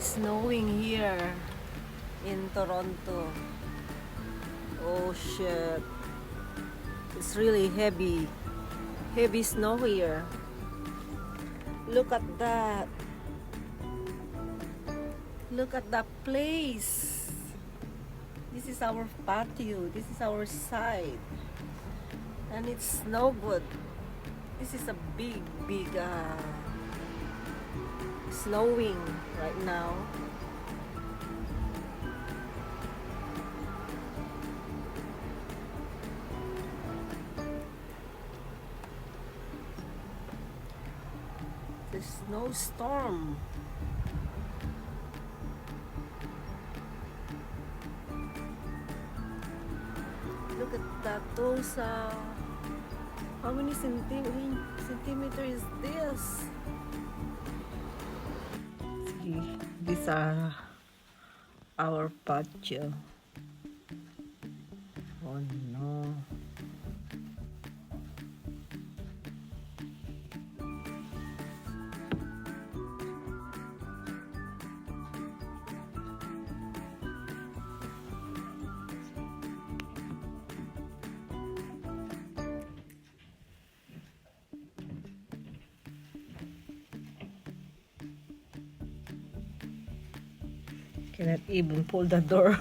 snowing here in Toronto. Oh shit. It's really heavy. Heavy snow here. Look at that. Look at that place. This is our patio. This is our side. And it's snow good. This is a big snowing right now. The snowstorm. Look at that. Those how many centimeter is this? See, these are our patio. Oh no. Cannot even pull the door.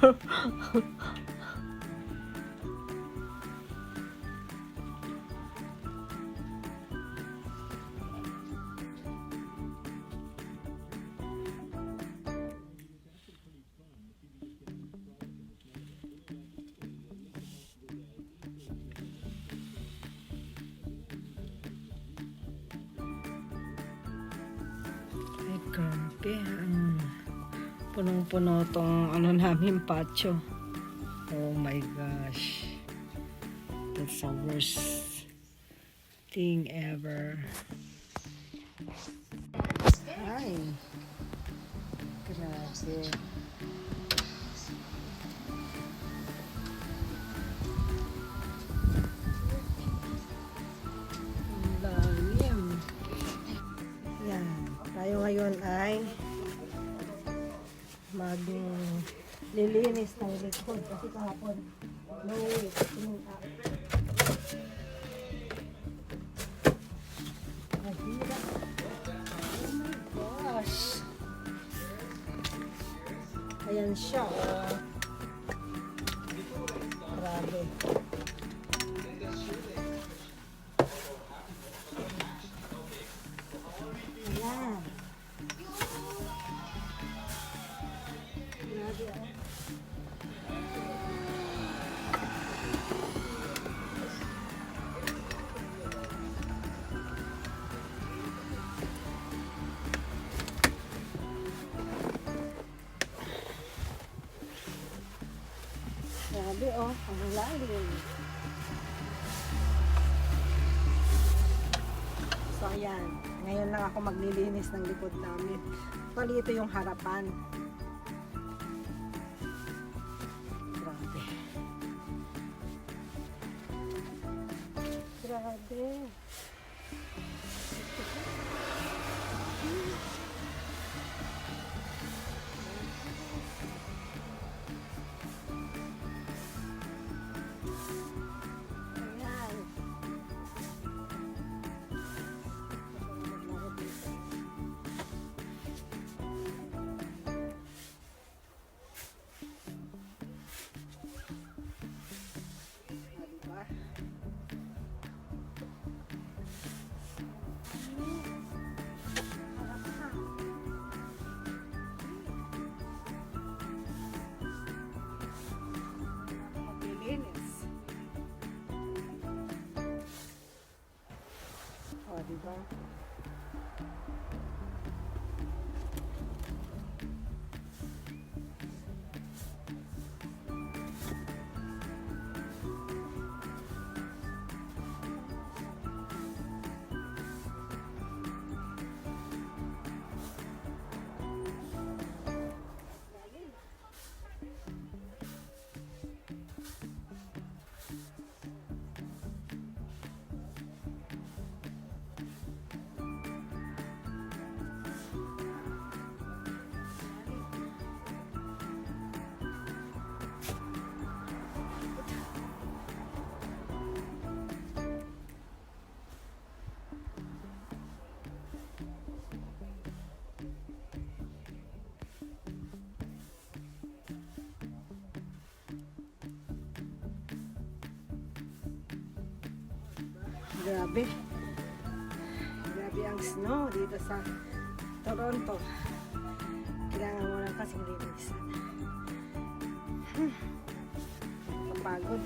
Ay, grabe. Punong-puno tong namin patio. Oh my gosh. That's the worst thing ever. Ay. Grabe. Ang lalim. Yan. Tayo ngayon ay maglilinis ng likod kasi kahapon no way. Mahirap. Oh my gosh. Ayan siya. Grabe. Ayan. Grabe oh, ang lalim. So ayan, ngayon lang ako maglilinis ng likod namin. Actually ito yung harapan. Grabe. Grabe. Oh, diba? Grabe. Grabe ang snow dito sa Toronto. Kailangan mo lang kasing linisan. Kapagod.